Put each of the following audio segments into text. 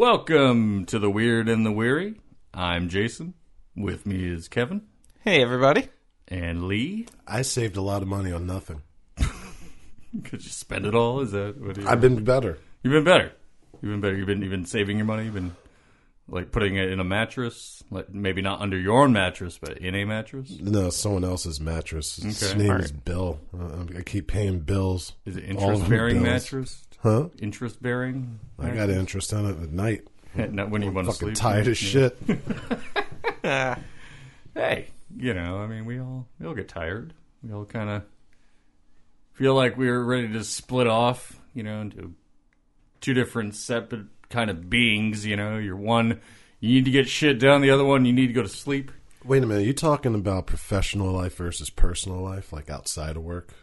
Welcome to the Weird and the Weary. I'm Jason. With me is Kevin. Hey, everybody. And Lee. I saved a lot of money on nothing. Could you spend it all? Is that what I've been better. You've been better. You've been saving your money. You've been like putting it in a mattress, like maybe not under your own mattress, but in a mattress. No, someone else's mattress. His name is Bill. I keep paying bills. Is it interest-bearing mattress? Huh? Interest-bearing? I got interest on it at night. Not when you want to sleep. Fucking tired as shit. Hey, you know, I mean, we all get tired. We all kind of feel like we're ready to split off, you know, into two different separate kind of beings. You know, you're one, you need to get shit done. The other one, you need to go to sleep. Wait a minute. You talking about professional life versus personal life, like outside of work?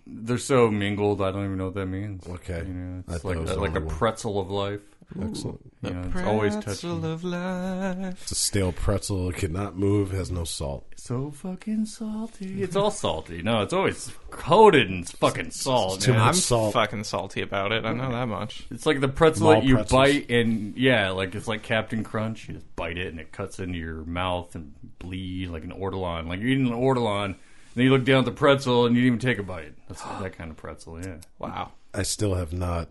They're so mingled. I don't even know what that means. Okay, you know, it's like a pretzel of life. Excellent. You know, it's always touching. Pretzel of life. It's a stale pretzel. It cannot move. Has no salt. So fucking salty. It's all salty. No, it's always coated in fucking salt. It's too man. much I'm salt. fucking salty about it. I know that much. It's like the pretzel Mall that you pretzels. bite, and yeah, like it's like Captain Crunch. You just bite it, and it cuts into your mouth and bleed like an ortolan. Like you're eating an ortolan, and then you look down at the pretzel, and you didn't even take a bite. That's that kind of pretzel. Yeah. Wow. I still have not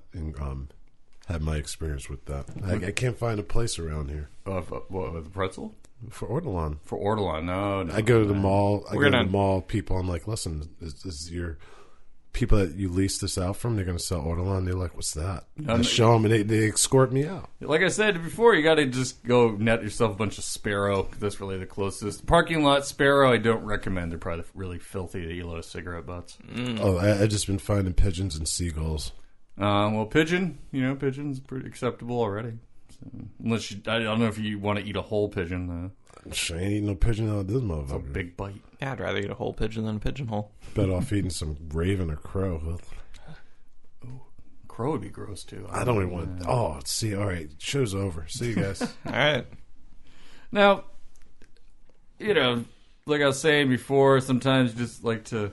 had my experience with that. I can't find a place around here What with the pretzel? for ortolan. For ortolan? No. I go to the mall. We're gonna- People. I'm like, listen, is your people that you lease this out from? They're going to sell ortolan. They're like, what's that? I show them, and they escort me out. Like I said before, you got to just go net yourself a bunch of Sparrow. 'Cause that's really the closest. Parking lot Sparrow, I don't recommend. They're probably really filthy. They eat a lot of cigarette butts. Oh, I just been finding pigeons and seagulls. Well, pigeon, you know, pigeon's pretty acceptable already. So, unless I don't know if you want to eat a whole pigeon, though. I ain't eating no pigeon out of this It's a motherfucker. big bite. Yeah, I'd rather eat a whole pigeon than a pigeonhole. Better off eating some raven or crow. Crow would be gross, too. I don't even want to. Oh, see, all right. Show's over. See you guys. All right. Now, you know, like I was saying before, sometimes you just like to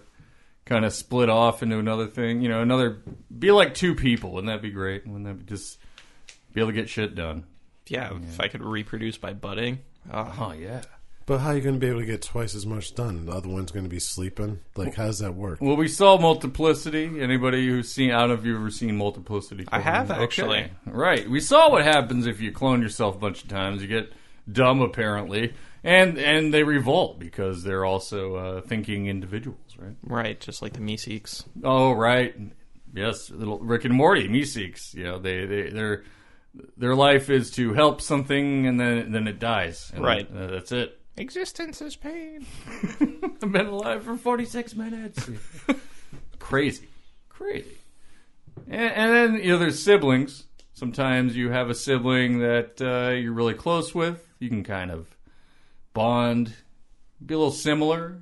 kind of split off into another thing. You know, be like two people. Wouldn't that be great? Wouldn't that be just be able to get shit done? Yeah, if I could reproduce by budding. Oh, yeah. But how are you going to be able to get twice as much done? The other one's going to be sleeping? Like, how does that work? Well, we saw Multiplicity. Anybody who's seen, I don't know if you've ever seen Multiplicity. I have, actually. Okay. Right. We saw what happens if you clone yourself a bunch of times. You get dumb, apparently. And they revolt because they're also thinking individuals, right? Right, just like the Meeseeks. Oh, right. Yes, little Rick and Morty, Meeseeks. You know, their life is to help something, and then it dies. And Right. That's it. Existence is pain. I've been alive for 46 minutes. Crazy. And then, you know, there's siblings. Sometimes you have a sibling that you're really close with. You can kind of bond, be a little similar.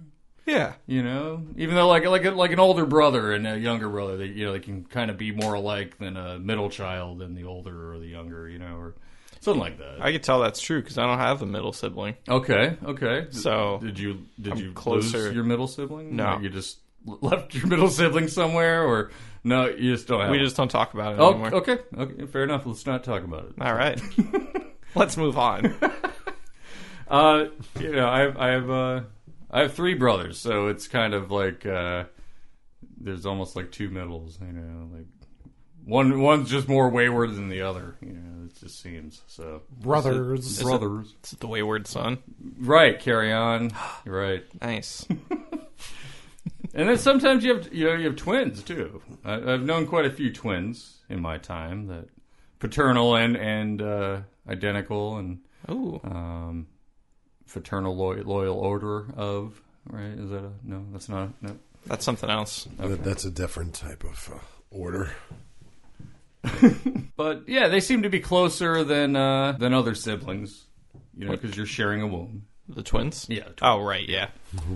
Yeah. You know, even though like an older brother and a younger brother, they can kind of be more alike than a middle child and the older or the younger, you know, or something like that. I could tell that's true because I don't have a middle sibling. Okay. So did you closer. lose your middle sibling? No. Like you just left your middle sibling somewhere, or no? You just don't have. We one? just don't talk about it Oh, anymore. okay. Fair enough. Let's not talk about it. All right. Let's move on. You know, I have three brothers, so it's kind of like there's almost like two middles. You know, like one's just more wayward than the other. You know, it just seems so. Brothers. Brothers, It's the wayward son. right? Carry on. Right. Nice. And then sometimes you have twins too. I've known quite a few twins in my time, that paternal and identical and Ooh. fraternal loyal order of, right? Is that no? That's not no. That's something else. Okay. That's a different type of order. But yeah, they seem to be closer than other siblings. You know, because you're sharing a womb. The twins? Yeah. Oh, right, yeah.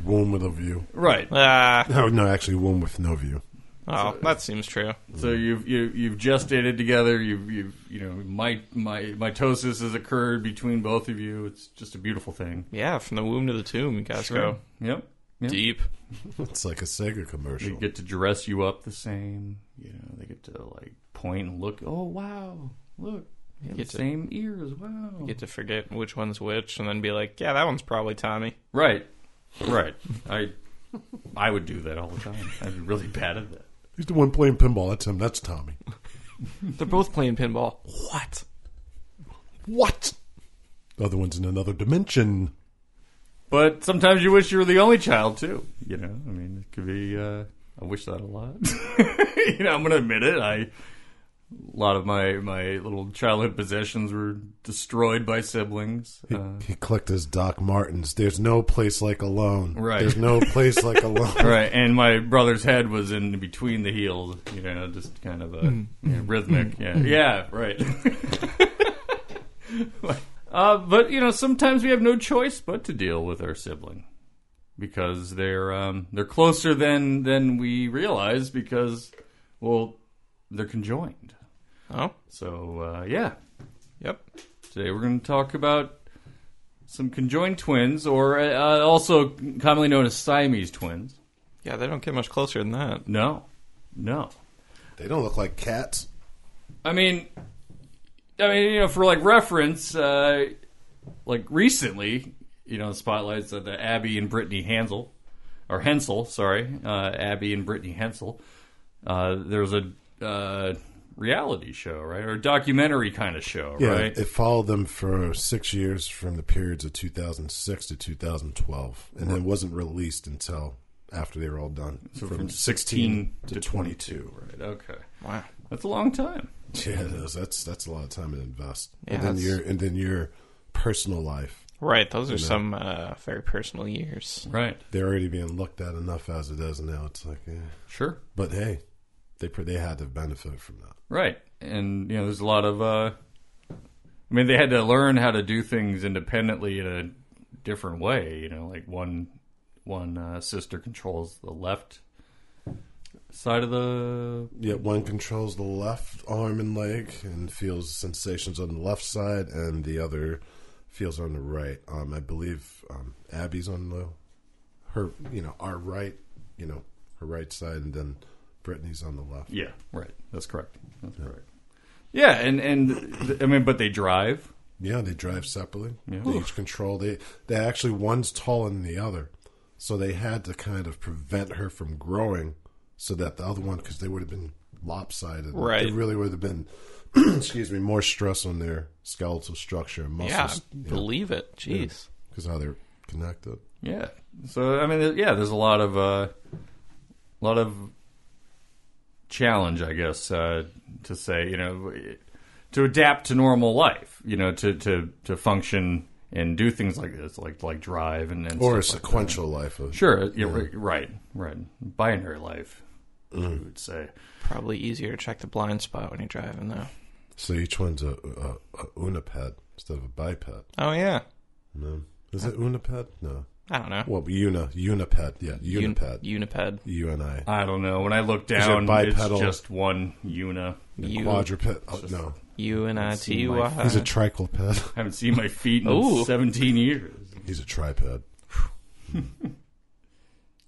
Womb with a view. Right. No, actually, womb with no view. Oh, that seems true. So you've gestated together. You know, mitosis has occurred between both of you. It's just a beautiful thing. Yeah, from the womb to the tomb, you guys go Yep. deep. It's like a Sega They commercial. get to dress you up the same. You know, they get to like point and look. Oh wow, look, Yeah, the same ears. Wow. You get to forget which one's which, and then be like, yeah, that one's probably Tommy. Right. I would do that all the time. I'd be really bad at that. He's the one playing pinball. That's him. That's Tommy. They're both playing pinball. What? The other one's in another dimension. But sometimes you wish you were the only child, too. You know, I mean, it could be, I wish that a lot. You know, I'm going to admit it. A lot of my little childhood possessions were destroyed by siblings. He clicked his Doc Martens. There's no place like alone. Right. There's no place like alone. Right. And my brother's head was in between the heels, you know, just kind of rhythmic. Yeah, right. But, you know, sometimes we have no choice but to deal with our sibling. Because they're closer than we realize because, well, they're conjoined. Oh. So, yeah. Yep. Today we're going to talk about some conjoined twins, or also commonly known as Siamese twins. Yeah, they don't get much closer than that. No. They don't look like cats. I mean, you know, for like reference, like recently, you know, spotlights of the Abby and Brittany Hensel, Abby and Brittany Hensel. There was a reality show, right, or a documentary kind of show, right? It followed them for 6 years from the periods of 2006 to 2012, and it wasn't released until after they were all done. So from 16 to 22, right? Okay, wow, that's a long time. Yeah, it is. That's a lot of time to invest. Yeah, and then your personal life. Right, those are some very personal years. Right, they're already being looked at enough as it is, and now it's like, sure. But hey, they had to benefit from that. Right. And, you know, there's a lot of, I mean, they had to learn how to do things independently in a different way. You know, like one sister controls the left side of the... Yeah, one controls the left arm and leg and feels sensations on the left side, and the other feels on the right. I believe Abby's on our right, you know, her right side, and then Brittany's on the left. Yeah, right. That's correct. That's correct. Yeah, and I mean, but they drive. Yeah, they drive separately. Yeah. They each control. They actually, one's taller than the other, so they had to kind of prevent her from growing, so that the other one, because they would have been lopsided. Right. It really would have been, excuse me, more stress on their skeletal structure and muscles. Yeah, believe it. Jeez. Because how they're connected. Yeah. So I mean, yeah, there's a lot of challenge, I guess, to say, you know, to adapt to normal life, you know, to function and do things like this, like drive and or a stuff sequential like life. Sure, yeah, right, binary life, you would say. Probably easier to check the blind spot when you're driving, though. So each one's a uniped instead of a biped. Oh yeah. No, is it uniped? No. I don't know. Well, uniped, yeah, uniped. Uniped. UNI. I don't know. When I look down, it's just one Quadruped. Oh, no. UNITY. He's a triquiped. I haven't seen my feet in 17 years. He's a triped.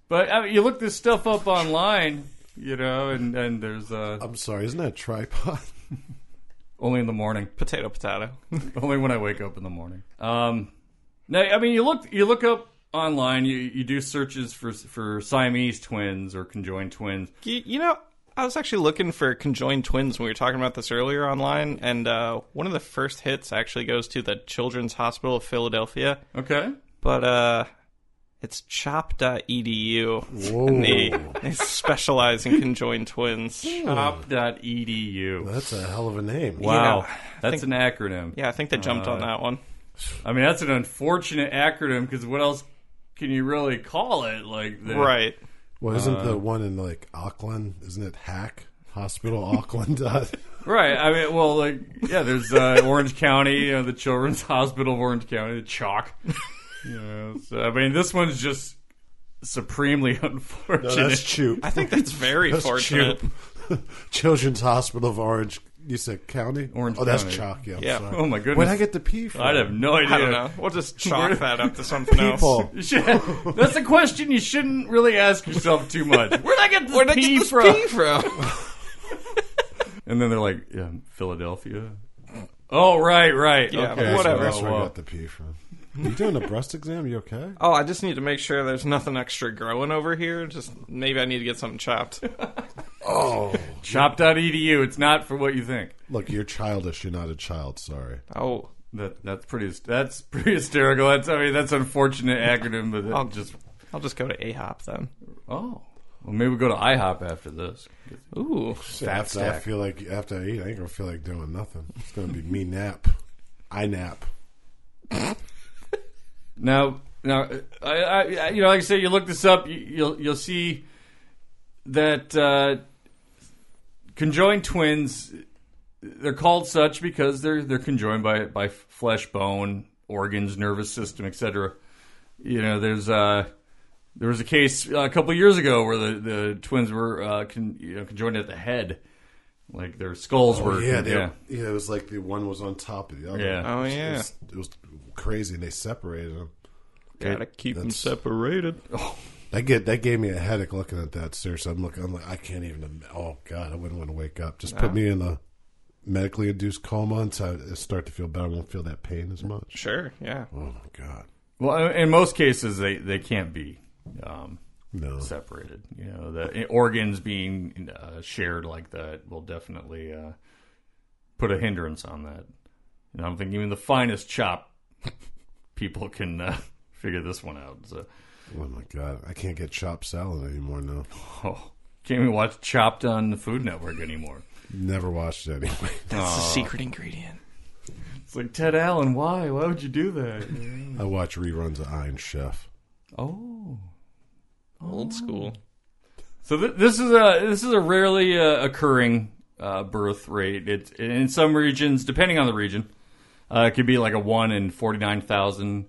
But I mean, you look this stuff up online, you know, and there's I'm sorry, isn't that a tripod? Only in the morning. Potato. Only when I wake up in the morning. Now, I mean, you look up online, you do searches for Siamese twins or conjoined twins. You know, I was actually looking for conjoined twins when we were talking about this earlier online, and one of the first hits actually goes to the Children's Hospital of Philadelphia. Okay. But it's chop.edu. Whoa. And they specialize in conjoined twins. Chop.edu. That's a hell of a name. Wow. Yeah, That's an acronym. Yeah, I think they jumped on that one. I mean, that's an unfortunate acronym because what else can you really call it? Right. Well, isn't the one in like Auckland? Isn't it Hack Hospital Auckland? Right. I mean, well, there's Orange County, the Children's Hospital of Orange County, the Chalk. So I mean, this one's just supremely unfortunate. No, that's Choop. I think that's very fortunate. Children's Hospital of Orange. You said county? Orange County. That's County. Chalk. Yeah. I'm Yeah. sorry. Oh my goodness. Where'd I get the P from? I'd have no idea. I don't know. We'll just chalk that up to something People. else. That's a question you shouldn't really ask yourself too much. Where'd I get this P from? P from? And then they're like, Philadelphia. Oh, right. Yeah, Okay. whatever. That's where I Whoa. got the pee from. You doing a breast exam? You okay? Oh, I just need to make sure there's nothing extra growing over here. Just maybe I need to get something chopped. Oh, Shop.edu. It's not for what you think. look, you're childish. You're not a child. Sorry. Oh, That's pretty hysterical. That's unfortunate acronym, but I'll just go to AHOP then. well, maybe we'll go to IHOP after this. Ooh. Shit, Fat after I stack. feel like after I eat, I ain't gonna feel like doing nothing. It's gonna be me nap. I nap. Now, I like I say, you look this up, you'll see that conjoined twins, they're called such because they're conjoined by flesh, bone, organs, nervous system, etc. There was a case a couple of years ago where the twins were conjoined at the head, like their skulls were. It was like the one was on top of the other. Yeah. Oh, yeah. It was crazy, and they separated them. Gotta keep them that's- separated. That gave me a headache looking at that. Seriously, I'm like, I can't even. Oh God, I wouldn't want to wake up. Just put me in a medically induced coma until I start to feel better. I won't feel that pain as much. Sure, yeah. Oh my God. Well, in most cases, they can't be No. separated. The organs being shared like that will definitely put a hindrance on that. I don't think even the finest chop people can figure this one out. So, Oh my God, I can't get chopped salad anymore. No, can't even watch Chopped on the Food Network anymore. never watched it anyway. That's the secret ingredient. It's like, Ted Allen, why? Why would you do that? I watch reruns of Iron Chef. Oh. Old school. So this is a rarely occurring birth rate. It's in some regions, depending on the region, it could be like a 1 in 49,000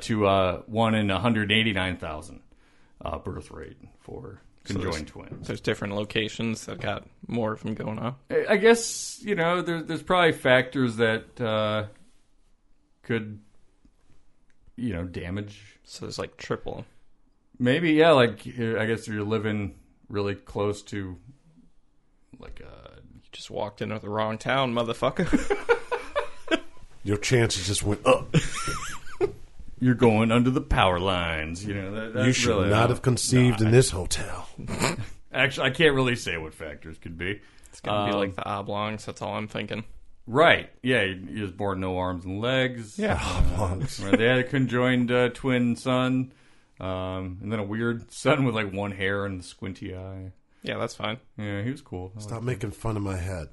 to 1 in 189,000 birth rate for conjoined twins. There's different locations that got more of them going on. I guess there's probably factors that could damage. So there's like triple. Maybe, yeah. Like I guess if you're living really close to, like, You just walked into the wrong town, motherfucker. Your chances just went up. you're going under the power lines. That's You should really not have conceived in this hotel. Actually, I can't really say what factors could be. It's gonna be like the oblongs. That's all I'm thinking. Right? Yeah, he was born no arms and legs. Yeah. Right, they had a conjoined twin son, and then a weird son with like one hair and a squinty eye. Yeah, that's fine. Yeah, he was cool. Stop making fun of my head.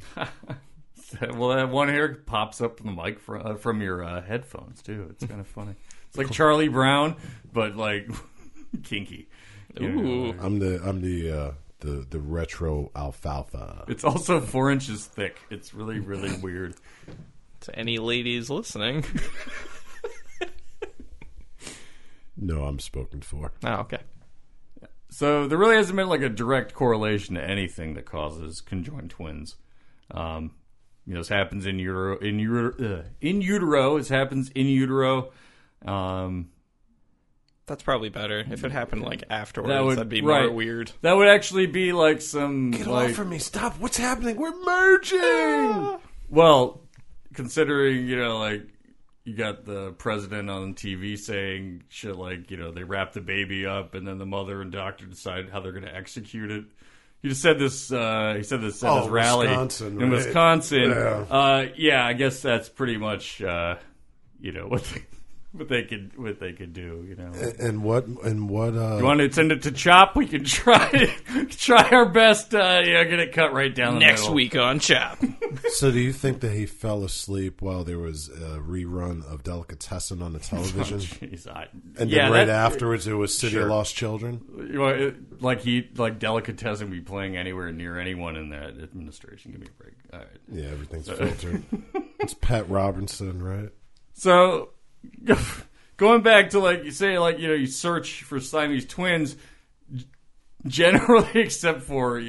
Well, that one hair pops up in the mic from your headphones too. It's kind of funny. It's like Charlie Brown, but like kinky. Ooh. I'm the retro alfalfa. It's also 4 inches thick. It's really, really weird. To any ladies listening. No, I'm spoken for. Oh, okay. So there really hasn't been like a direct correlation to anything that causes conjoined twins. This happens in utero. It happens in utero. That's probably better. If it happened like afterwards, that'd be more weird. That would actually be like some Get off from me! Stop! What's happening? We're merging. Well, considering you got the president on TV saying shit like they wrap the baby up and then the mother and doctor decide how they're going to execute it. He just said this. He said this at his rally Wisconsin, in right? Wisconsin. Yeah. Yeah, I guess that's pretty much what they could do. And what? You want to send it to Chop? We can try our best. Get it cut right down the Next middle. week on Chop. So, do you think that he fell asleep while there was a rerun of Delicatessen on the television? Jeez, And then right afterwards, it was City Sure. of Lost Children? Like Delicatessen be playing anywhere near anyone in that administration. Give me a break. All right. Yeah, everything's filtered. It's Pat Robinson, right? So, going back to you search for Siamese twins, generally, except for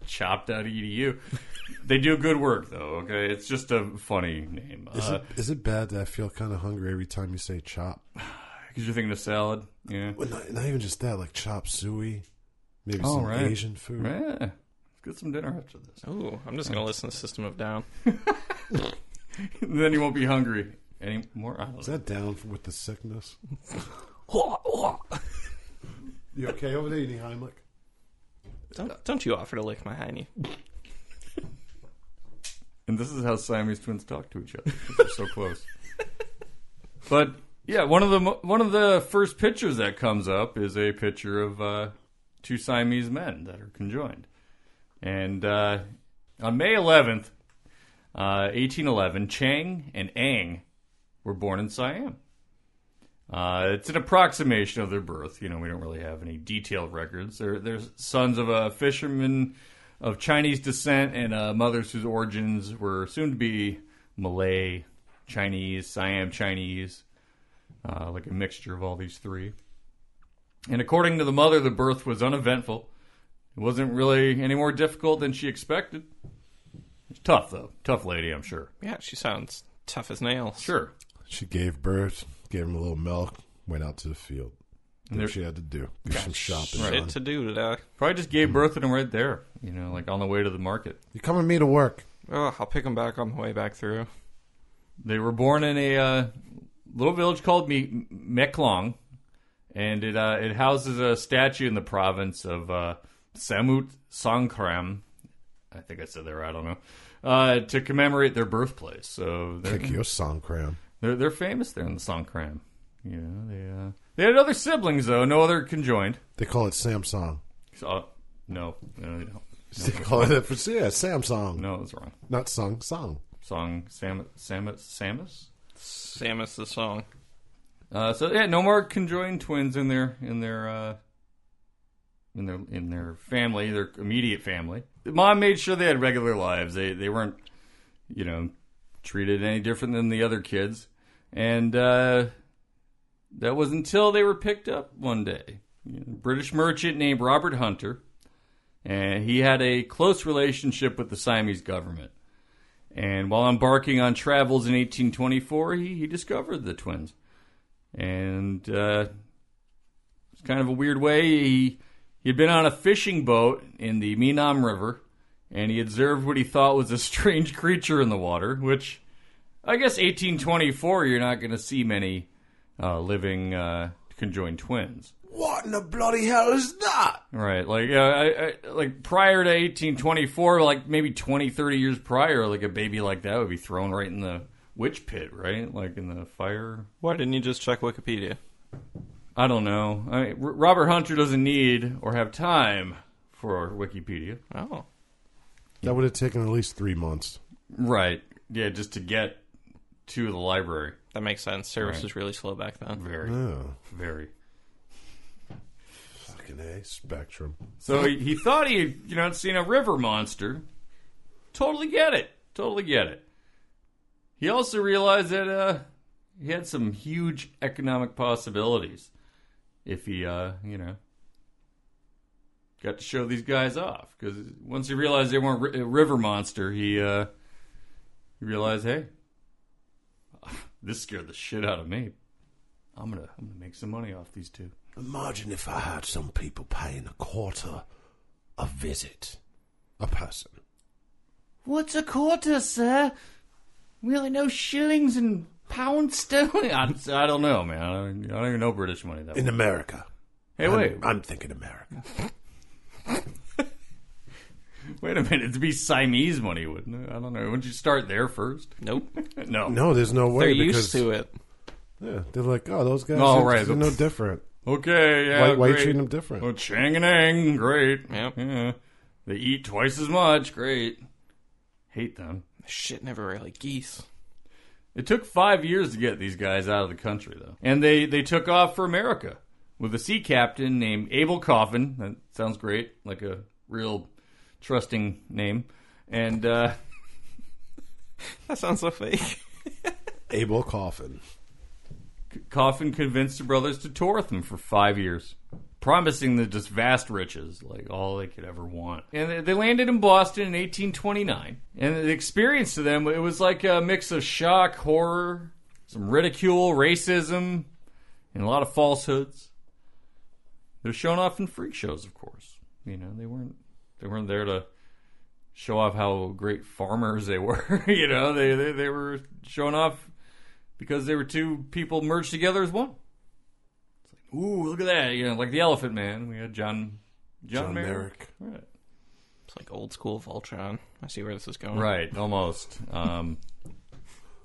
Chop.edu, they do good work though. Okay, it's just a funny name. Is it bad that I feel kind of hungry every time you say chop? Because you're thinking of salad. Yeah. Well, not even just that, like chop suey, maybe Oh, some right. Asian food. Yeah. Let's get some dinner after this. Ooh, I'm just gonna listen to System of Down. Then you won't be hungry anymore. I don't Is know. that down with the sickness? You okay over there, eating Heimlich? Don't you offer to lick my hiney. And this is how Siamese twins talk to each other. 'Cause they're so close. But yeah, one of the first pictures that comes up is a picture of two Siamese men that are conjoined. And on May 11th, 1811, Chang and Eng were born in Siam. It's an approximation of their birth. We don't really have any detailed records. They're sons of a fisherman of Chinese descent and mothers whose origins were soon to be Malay, Chinese, Siam Chinese, like a mixture of all these three. And according to the mother, the birth was uneventful. It wasn't really any more difficult than she expected. It's tough, though. Tough lady, I'm sure. Yeah, she sounds tough as nails. Sure. She gave birth, gave him a little milk, went out to the field. Did what she had to do. Do some shopping. Shit to do today. Probably just gave birth to them right there, like on the way to the market. You come with me to work. Oh, I'll pick them back on the way back through. They were born in a little village called Meklong, and it houses a statue in the province of Samut Songkram. I think I said that right, I don't know. To commemorate their birthplace. So Thank you, Songkram. They're famous there in the Songkram. They had other siblings though, no other conjoined. They call it Samsung. So, no, they don't. They call it Samsung. No, that's wrong. Not song. Samus. Samus the song. So yeah, no more conjoined twins in their family, their immediate family. Mom made sure they had regular lives. They weren't, treated any different than the other kids. And that was until they were picked up one day. A British merchant named Robert Hunter. And he had a close relationship with the Siamese government. And while embarking on travels in 1824, he discovered the twins. And it's kind of a weird way. He had been on a fishing boat in the Minam River, and he observed what he thought was a strange creature in the water, which I guess 1824, you're not going to see many living conjoined twins. What in the bloody hell is that? Right, like prior to 1824, like maybe 20, 30 years prior, like a baby like that would be thrown right in the witch pit, right? Like in the fire. Why didn't you just check Wikipedia? I don't know. Robert Hunter doesn't need or have time for Wikipedia. Oh. That would have taken at least 3 months. Right. Yeah, just to get to the library. That makes sense. Service was really slow back then. Very. Oh. Very. Fucking A. Spectrum. So he thought he had, seen a river monster. Totally get it. He also realized that he had some huge economic possibilities if he, got to show these guys off. Because once he realized they weren't a river monster, he realized, hey, this scared the shit out of me. I'm gonna make some money off these two. Imagine if I had some people paying $0.25 a visit. A person. What's a quarter, sir? We only know shillings and pound sterling. I don't know, man. I don't even know British money that In way. America. Hey, wait. I'm thinking America. Wait a minute. It'd be Siamese money, wouldn't it? I don't know. Wouldn't you start there first? Nope. No. No, there's no way. They're because, used to it. Yeah, they're like, oh, those guys Oh, right. they're no different. Okay, yeah. Why you great. treating them different? Oh, Chang and Eng, great. Yep. Yeah. They eat twice as much, great. Hate them. Shit never really geese. It took 5 years to get these guys out of the country, though. And they took off for America with a sea captain named Abel Coffin. That sounds great, like a real trusting name. And That sounds so fake. Abel Coffin. Coffin convinced the brothers to tour with him for 5 years, promising them just vast riches, like all they could ever want. And they landed in Boston in 1829. And the experience to them, it was like a mix of shock, horror, some ridicule, racism, and a lot of falsehoods. They're shown off in freak shows, of course. They weren't there to show off how great farmers they were. You know, they were showing off because they were two people merged together as one. It's like, ooh, look at that. You know, like the Elephant Man. We had John Merrick. Right. It's like old school Voltron. I see where this is going. Right, almost.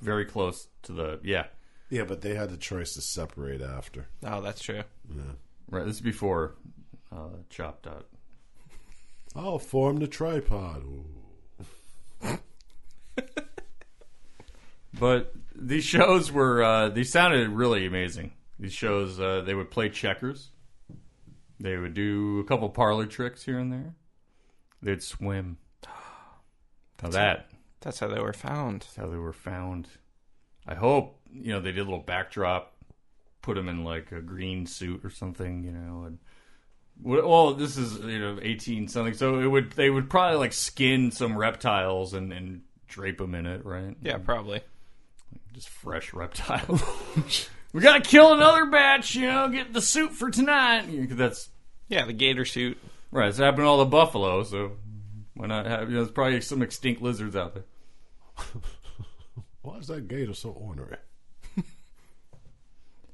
Very close to the, yeah. Yeah, but they had the choice to separate after. Oh, that's true. Yeah. Right, this is before Chop Dot. I'll form the tripod. But these shows were, these sounded really amazing. These shows, they would play checkers. They would do a couple parlor tricks here and there. They'd swim. Now That's how they were found. That's how they were found. I hope, you know, they did a little backdrop, put them in like a green suit or something, you know. And, well, this is, you know, 18 something, so they would probably like skin some reptiles and drape them in it, right? Yeah, probably. Just fresh reptiles. We gotta kill another batch, you know, get the suit for tonight. You know, 'cause that's the gator suit. right. It's happened to all the buffalo, so why not have? You know, there's probably some extinct lizards out there. Why is that gator so ornery?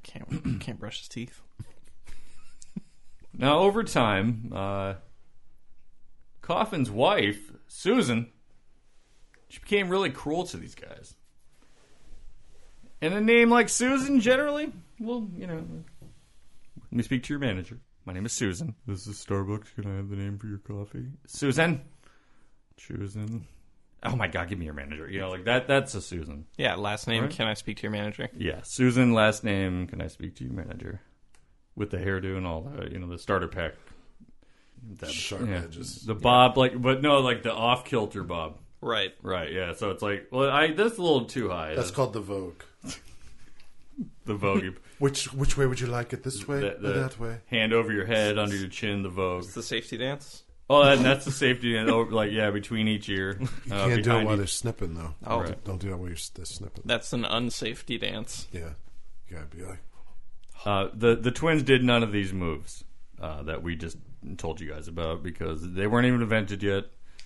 Can't brush his teeth. Now, over time, Coffin's wife, Susan, she became really cruel to these guys. And a name like Susan, generally, well, you know, let me speak to your manager. My name is Susan. This is Starbucks. Can I have the name for your coffee? Susan. Oh my God, give me your manager. You know, like that's a Susan. Yeah, last name, Right? Can I speak to your manager? Yeah, Susan, last name, can I speak to your manager? With the hairdo and all that, you know, the starter pack. Sharp edges. The bob, like, but no, like the off-kilter bob. Right. Right, yeah, so it's like, well, that's a little too high. That's called the Vogue. The Vogue. Which way would you like it? This way or that way? Hand over your head, under your chin, the Vogue. It's the safety dance. Oh, that's the safety, and like, yeah, between each ear. You can't do it while each. they're snipping, though. Oh. Right. Don't do that while they're snipping. That's an unsafety dance. Yeah. You gotta be like... The twins did none of these moves that we just told you guys about because they weren't even invented yet.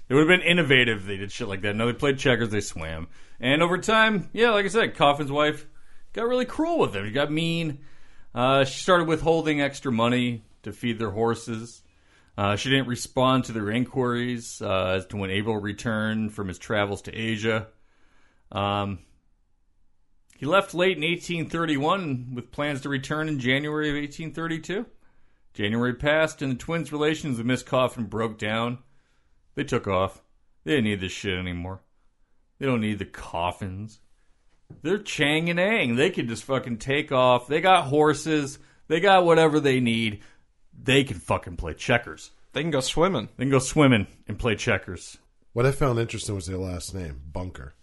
It would have been innovative if they did shit like that. No, they played checkers, they swam. And over time, yeah, like I said, Coffin's wife got really cruel with them. She got mean. She started withholding extra money to feed their horses. She didn't respond to their inquiries as to when Abel returned from his travels to Asia. He left late in 1831 with plans to return in January of 1832. January passed, and the twins' relations with Miss Coffin broke down. They took off. They didn't need this shit anymore. They don't need the Coffins. They're Chang and Eng. They can just fucking take off. They got horses. They got whatever they need. They can fucking play checkers. They can go swimming. They can go swimming and play checkers. What I found interesting was their last name, Bunker.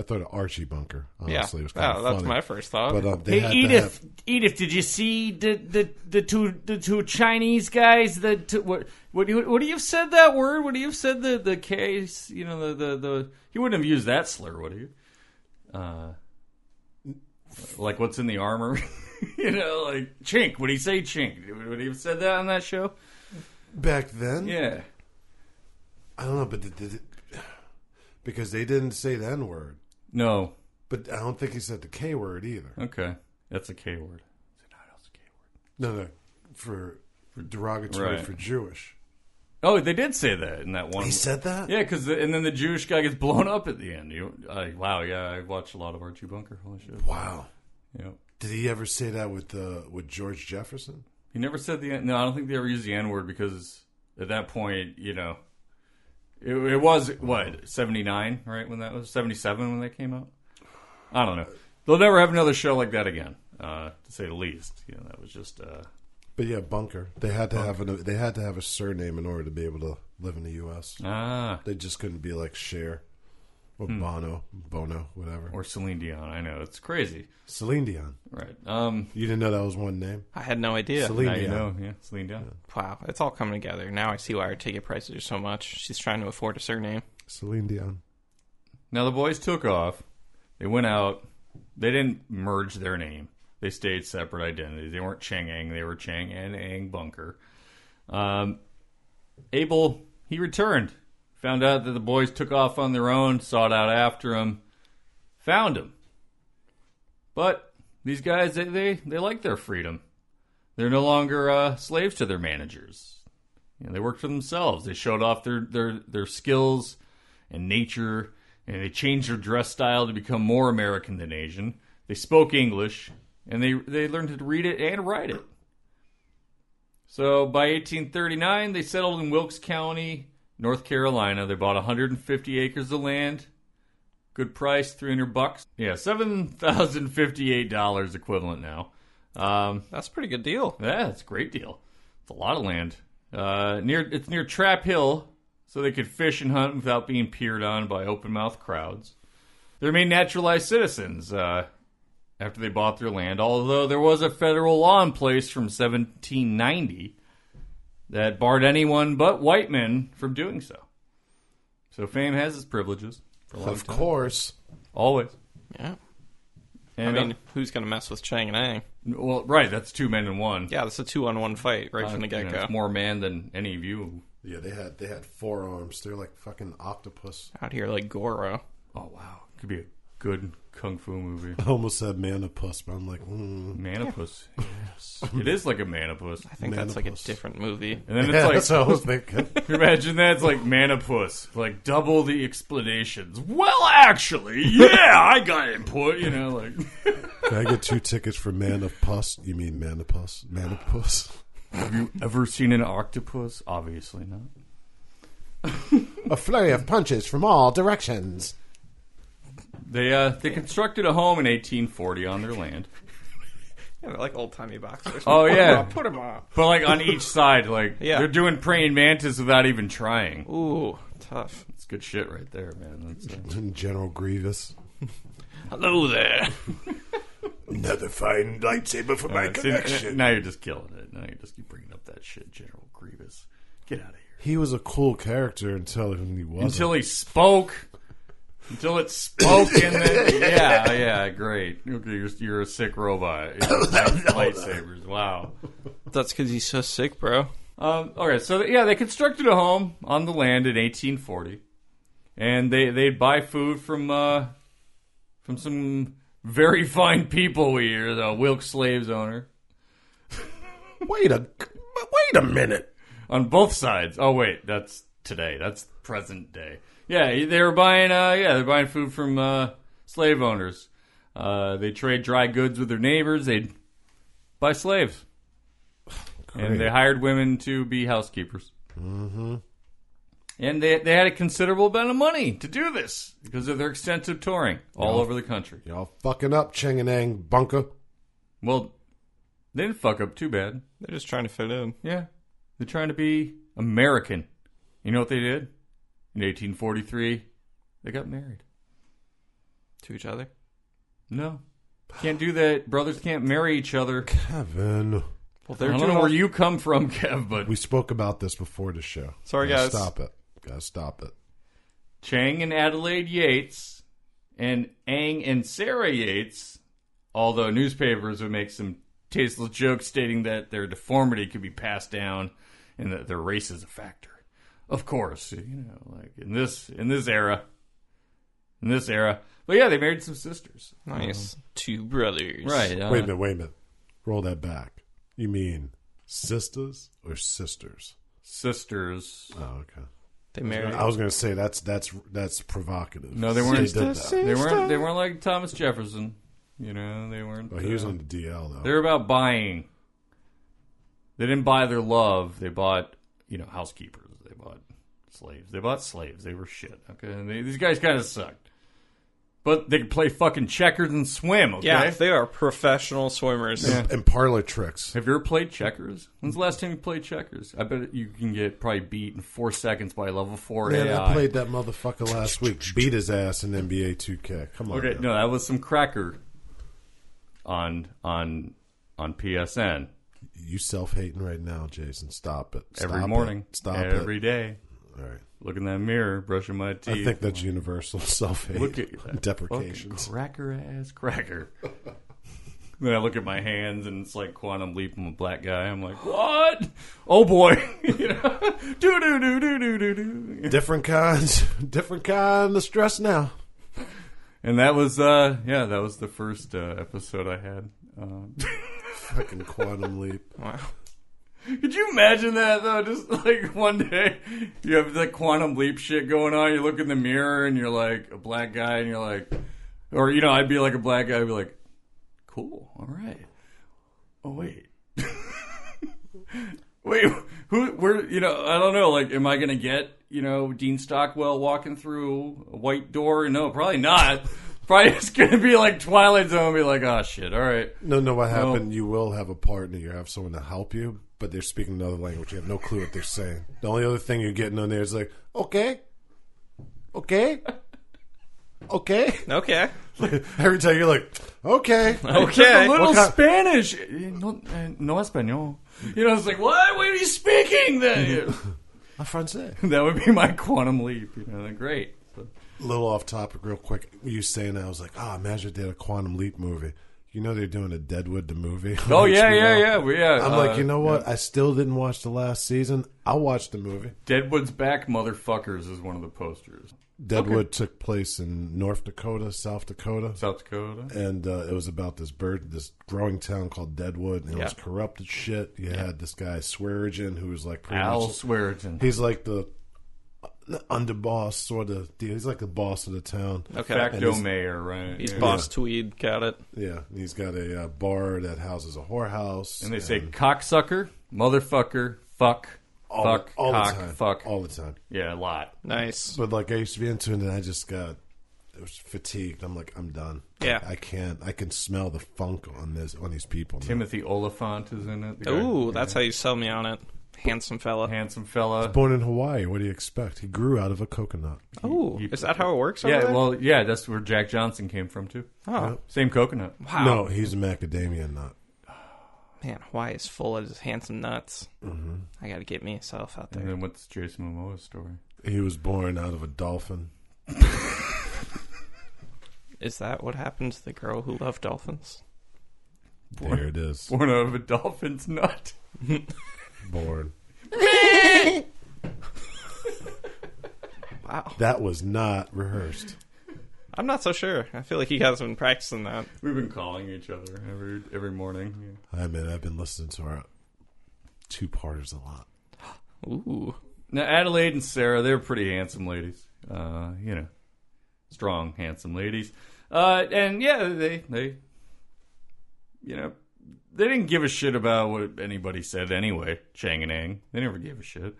I thought of Archie Bunker. Honestly, it was kind of that's funny. my first thought. But they had Edith, to have... Edith, did you see the two Chinese guys? What do you have said that word? Would you have said the case? You know the he wouldn't have used that slur, would he? Like what's in the armor? You know, like chink. Would he say chink? Would he have said that on that show? Back then? Yeah. I don't know, but did it... Because they didn't say the N word. No. But I don't think he said the K word either. Okay. That's a K word. Is it not else a K word? No. For derogatory Right. for Jewish. Oh, they did say that in that one. He said that? Yeah, and then the Jewish guy gets blown up at the end. Wow, yeah, I watched a lot of Archie Bunker. Holy shit. Wow. Yeah. Did he ever say that with George Jefferson? He never said the N. No, I don't think they ever used the N word because at that point, you know, it was, what, 79, right, when that was? 77 when that came out? I don't know. They'll never have another show like that again, to say the least. You know, that was just... But yeah, Bunker. They had to have a surname in order to be able to live in the U.S. They just couldn't be like Cher or Bono, whatever. Or Celine Dion. I know, it's crazy. Celine Dion. Right. You didn't know that was one name? I had no idea. Celine Now Dion. you know, yeah, Celine Dion. Wow, it's all coming together. Now I see why her ticket prices are so much. She's trying to afford a surname. Celine Dion. Now the boys took off. They went out. They didn't merge their name. They stayed separate identities. They weren't Chang Eng. They were Chang and Eng Bunker. Abel, he returned Found out that the boys took off on their own, sought out after him, found him. But these guys, they like their freedom. They're no longer slaves to their managers. They work for themselves. They showed off their skills and nature, and they changed their dress style to become more American than Asian. They spoke English, and they learned to read it and write it. So by 1839, they settled in Wilkes County, North Carolina. They bought 150 acres of land. Good price, $300. Yeah, $7,058 equivalent now. That's a pretty good deal. Yeah, it's a great deal. It's a lot of land. It's near Trap Hill, so they could fish and hunt without being peered on by open-mouthed crowds. They remained naturalized citizens after they bought their land, although there was a federal law in place from 1790 that barred anyone but white men from doing so. So fame has its privileges. For a long Of time. course. Always. Yeah. And, I mean, who's going to mess with Chang and Eng? well, right, that's 2 men in 1. Yeah, that's a 2-on-1 fight right from the get-go. It's more man than any of you. Yeah, they had 4 arms. They're like fucking octopus. Out here like Goro. Oh, wow. Could be a good kung fu movie. I almost said manopus, but I'm like, Manopus. Yes. It is like a manopus. I think that's like a Manopus. different movie. And then it's yeah, like, that's what I was thinking. imagine that's like manopus. Like double the explanations. Well, actually, yeah, I got input, like. Can I get 2 tickets for Man of Pus? You mean Manopus? Manopus? Have you ever seen an octopus? Obviously not. A flurry of punches from all directions. They constructed a home in 1840 on their land. Yeah, they're like old-timey boxers. Oh, yeah. Put them up. But like on each side, Yeah. they're doing praying mantis without even trying. Ooh, tough. It's good shit right there, man. That's, General Grievous. Hello there. Another fine lightsaber for my see, collection. now you're just killing it. Now you just keep bringing up that shit, General Grievous. Get out of here. He was a cool character until he wasn't. Until he spoke. Until it spoke in the... Yeah, great. Okay, you're a sick robot. Lightsabers, wow. That's because he's so sick, bro. Okay, so they constructed a home on the land in 1840. And they'd buy food from some very fine people we hear, the Wilkes slaves owner. Wait a minute. On both sides. Oh, wait, that's today. That's present day. Yeah, they were buying. They're buying food from slave owners. They trade dry goods with their neighbors. They'd buy slaves, and they hired women to be housekeepers. Mm-hmm. And they had a considerable amount of money to do this because of their extensive touring all over the country. Y'all fucking up, Chang and Eng bunker. Well, they didn't fuck up too bad. They're just trying to fit in. Yeah, they're trying to be American. You know what they did? In 1843, they got married. To each other? No. Can't do that. Brothers can't marry each other. Kevin. Well, I they're don't doing know where you come from, Kev, but We spoke about this before the show. Sorry, Gotta guys. Stop it. Chang and Adelaide Yates and Eng and Sarah Yates, although newspapers would make some tasteless jokes stating that their deformity could be passed down and that their race is a factor. Of course, like in this era. But yeah, they married some sisters. Nice. 2 brothers. Right. Wait a minute. Roll that back. You mean sisters or sisters? Sisters. Oh, okay. They married. I was going to say that's provocative. No, they weren't. They did that. They weren't like Thomas Jefferson. They weren't. Well, he was on the DL though. They're about buying. They didn't buy their love. They bought, housekeepers. They bought slaves. They were shit. Okay, and these guys kind of sucked. But they could play fucking checkers and swim. Okay. Yeah, they are professional swimmers. Yeah. And parlor tricks. Have you ever played checkers? When's the last time you played checkers? I bet you can get probably beat in 4 seconds by level 4 Man, AI. I played that motherfucker last week. Beat his ass in NBA 2K. Come on. Okay, man. no, that was some cracker on PSN. You self-hating right now, Jason. Stop it. Every Stop morning. It. Stop every it. day. All right. Look in that mirror, brushing my teeth. I think that's universal self-hate. Look at that Deprecations. fucking cracker ass cracker. Then I look at my hands, and it's like Quantum Leap. I'm a black guy. I'm like, what? Oh boy! You know, do. Different kind of stress now. And that was that was the first episode I had. Fucking Quantum Leap. Wow. Could you imagine that though? Just like one day, you have that Quantum Leap shit going on. You look in the mirror, and you're like a black guy, and you're like, or I'd be like a black guy. I'd be like, cool, all right. Oh wait, wait, who? Where? I don't know. Like, am I gonna get Dean Stockwell walking through a white door? No, probably not. Probably it's gonna be like Twilight Zone. Be like, oh shit, all right. No. What happened? You will have a partner. You have someone to help you, but they're speaking another language. You have no clue what they're saying. The only other thing you're getting on there is like, okay. Every time you're like, okay. Just a little Spanish. No español. It's like, what? What are you speaking then? I'm Francais. That would be my Quantum Leap. Great. A little off topic real quick. You saying that, I was like, imagine if they had a Quantum Leap movie. They're doing a Deadwood the movie. Oh, yeah. I'm like, you know what? I still didn't watch the last season. I'll watch the movie. Deadwood's Back, Motherfuckers is one of the posters. Deadwood took place in North Dakota, South Dakota. And it was about this growing town called Deadwood, and it was corrupted shit. You had this guy, Swearingen, who was like pretty Al much... Swearingen. He's like the underboss sort of deal. He's like the boss of the town. Okay. Facto mayor, right? He's Boss Tweed, got it. Yeah, he's got a bar that houses a whorehouse. And they say cocksucker, motherfucker, fuck, all cock, the time. fuck. All the time. Yeah, a lot. Nice. But like I used to be into it, and I just got... I was fatigued. I'm like, I'm done. Yeah. I can't. I can smell the funk on these people. Timothy Oliphant is in it. Ooh, that's how you sell me on it. Handsome fella. Born in Hawaii. What do you expect? He grew out of a coconut. Oh, is that how it works? Yeah, over there? well, yeah, that's where Jack Johnson came from too. Oh, same coconut. wow. No, he's a macadamia nut. Man, Hawaii is full of just handsome nuts. Mm-hmm. I got to get me a self out there. And then what's Jason Momoa's story? He was born out of a dolphin. Is that what happened to the girl who loved dolphins? There it is. Born out of a dolphin's nut. Born. Wow. That was not rehearsed. I'm not so sure. I feel like he has been practicing that. We've been calling each other every morning. Yeah. I've been listening to our two-parters a lot. Ooh. Now, Adelaide and Sarah, they're pretty handsome ladies. Strong, handsome ladies. And yeah, they didn't give a shit about what anybody said anyway. Chang and Eng, they never gave a shit.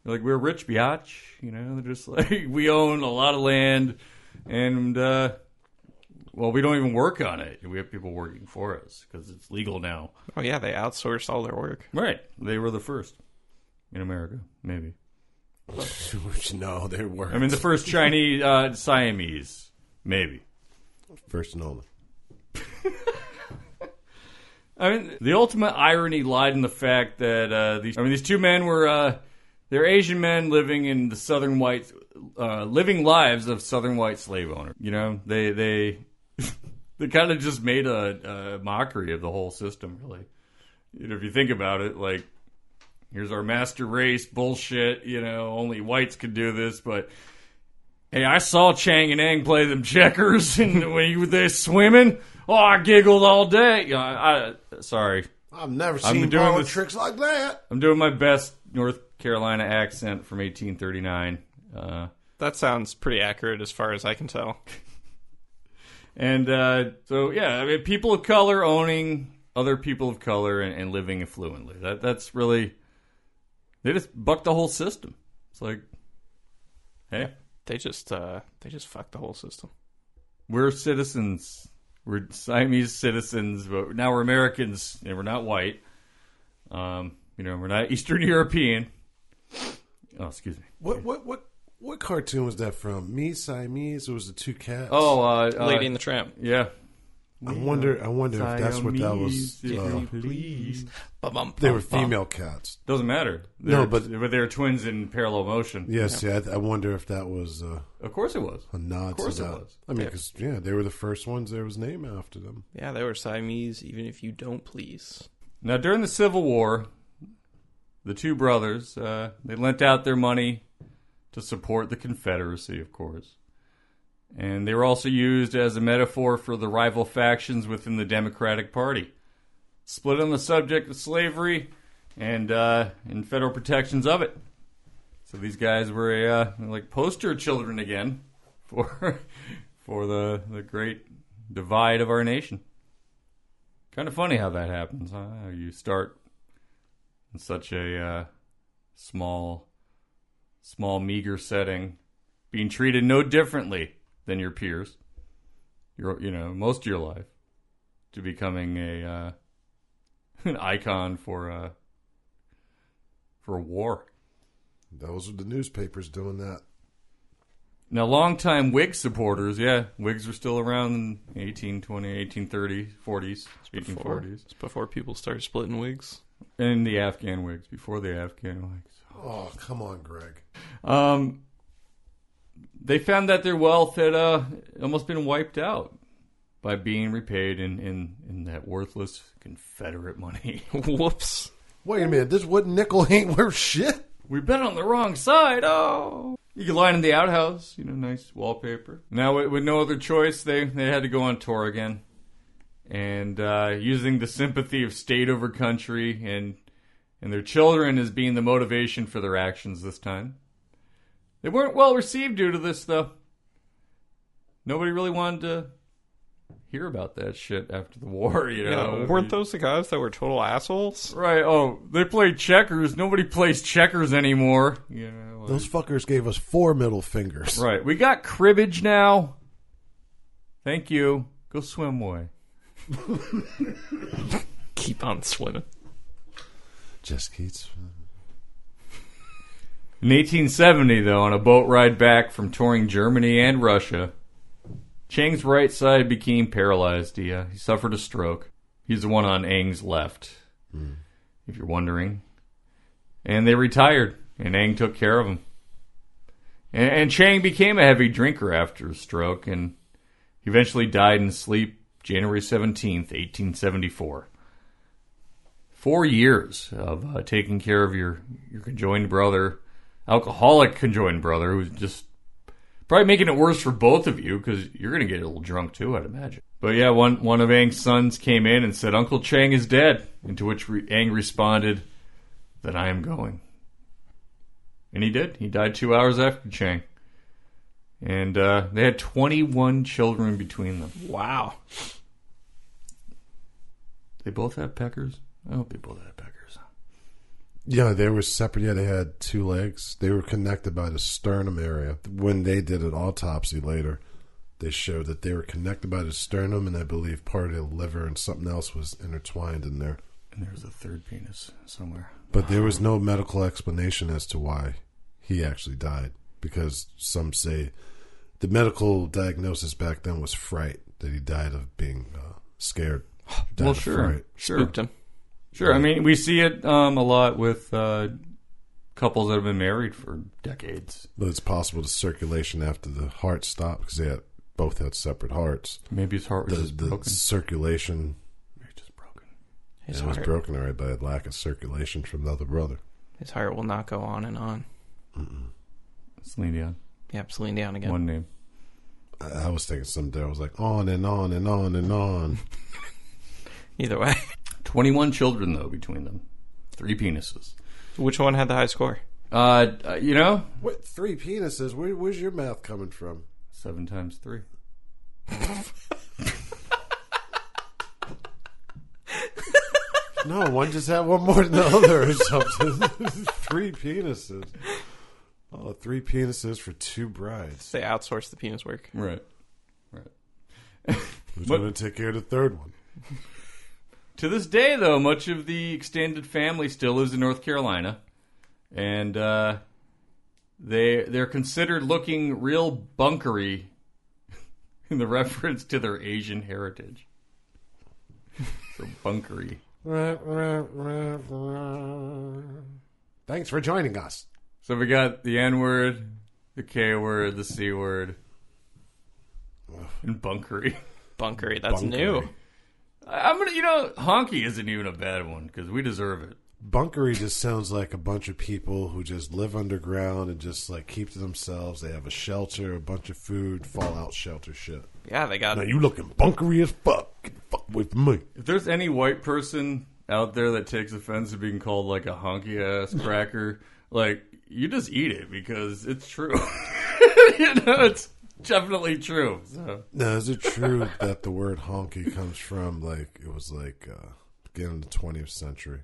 They're like, we're rich, biatch. They're just like, we own a lot of land, and we don't even work on it. We have people working for us because it's legal now. Oh yeah, they outsourced all their work. Right, they were the first in America, maybe. No, they weren't. I mean, the first Chinese Siamese, maybe. First and only. I mean, the ultimate irony lied in the fact that these two men were they're Asian men living in the southern white, living lives of southern white slave owners. They they kind of just made a mockery of the whole system. Really, if you think about it, like, here's our master race bullshit. Only whites could do this, but. Hey, I saw Chang and Eng play them checkers, and when they're swimming, I giggled all day. Sorry. I've never seen parlor tricks like that. I'm doing my best North Carolina accent from 1839. That sounds pretty accurate as far as I can tell. And I mean, people of color owning other people of color and living affluently. That's really... They just bucked the whole system. It's like, hey... They just fucked the whole system. We're citizens. We're Siamese citizens, but now we're Americans, and we're not white. We're not Eastern European. Oh, excuse me. What cartoon was that from? Me, Siamese, or was it two cats? Oh, Lady and the Tramp. Yeah. I wonder if that's what that was. Please. They were female cats. Doesn't matter. But they're twins in parallel motion. Yes, yeah. I wonder if that was. Of course it was. A nod to that. Of course it was. I mean, because they were the first ones. There was name after them. Yeah, they were Siamese, even if you don't please. Now, during the Civil War, the two brothers they lent out their money to support the Confederacy, of course. And they were also used as a metaphor for the rival factions within the Democratic Party. Split on the subject of slavery and federal protections of it. So these guys were like poster children again for the great divide of our nation. Kind of funny how that happens, huh? How you start in such a small, meager setting, being treated no differently than your peers, most of your life, to becoming an icon for war. Those are the newspapers doing that. Now, longtime Whig supporters, Whigs were still around in 1820s, 1830s, 40s, 1840s. It's before people started splitting wigs. And the Afghan Whigs, before the Afghan Whigs. Oh, come on, Greg. They found that their wealth had almost been wiped out by being repaid in that worthless Confederate money. Whoops. Wait a minute, this what nickel ain't worth shit? We've been on the wrong side. Oh. You could line in the outhouse, nice wallpaper. Now, with no other choice, they had to go on tour again. And using the sympathy of state over country and their children as being the motivation for their actions this time. They weren't well received due to this, though. Nobody really wanted to hear about that shit after the war, Yeah, weren't those the guys that were total assholes? Right. Oh, they played checkers. Nobody plays checkers anymore. Those fuckers gave us 4 middle fingers. Right. We got cribbage now. Thank you. Go swim away. Keep on swimming. Just keep swimming. In 1870, though, on a boat ride back from touring Germany and Russia, Chang's right side became paralyzed. He suffered a stroke. He's the one on Eng's left, if you're wondering. And they retired, and Eng took care of him. And Chang became a heavy drinker after his stroke, and he eventually died in sleep January 17th, 1874. 4 years of taking care of your conjoined brother, alcoholic conjoined brother, who's just probably making it worse for both of you because you're going to get a little drunk too, I'd imagine. But yeah, one of Eng's sons came in and said, "Uncle Chang is dead," into which Eng responded, "Then I am going." And he did. He died 2 hours after Chang. And they had 21 children between them. Wow. They both have peckers? I hope they both have peckers. Yeah, they were separate. Yeah, they had 2 legs. They were connected by the sternum area. When they did an autopsy later, they showed that they were connected by the sternum, and I believe part of the liver and something else was intertwined in there. And there was a third penis somewhere. But there was no medical explanation as to why he actually died, because some say the medical diagnosis back then was fright, that he died of being scared. Well, sure. Fright. Spooked him. Sure. I mean, we see it a lot with couples that have been married for decades. But it's possible the circulation after the heart stopped, because they both had separate hearts. Maybe his heart was just the broken. Circulation. Maybe it's just broken. It was broken, all right, by a lack of circulation from the other brother. His heart will not go on and on. Celine Dion. Yep, Celine Dion again. One name. I was thinking something. I was like, on and on and on and on. Either way. 21 children, though, between them. 3 penises. Which one had the high score? What, 3 penises? Where's your math coming from? 7 times 3. No, one just had one more than the other or something. 3 penises. Oh, 3 penises for 2 brides. They outsourced the penis work. Right. Who's going to take care of the third one? To this day, though, much of the extended family still lives in North Carolina. And they're considered looking real bunkery in the reference to their Asian heritage. So bunkery. Thanks for joining us. So we got the N word, the K word, the C word, and bunkery. Bunkery. That's Bunkery. new. I'm gonna, honky isn't even a bad one because we deserve it. Bunkery just sounds like a bunch of people who just live underground and just like keep to themselves. They have a shelter, a bunch of food, fallout shelter shit. Yeah, they got Now you looking bunkery as fuck. Get the fuck away from me. If there's any white person out there that takes offense to being called like a honky ass cracker, like you just eat it because it's true. It's definitely true. So. Now, is it true that the word honky comes from beginning of the 20th century?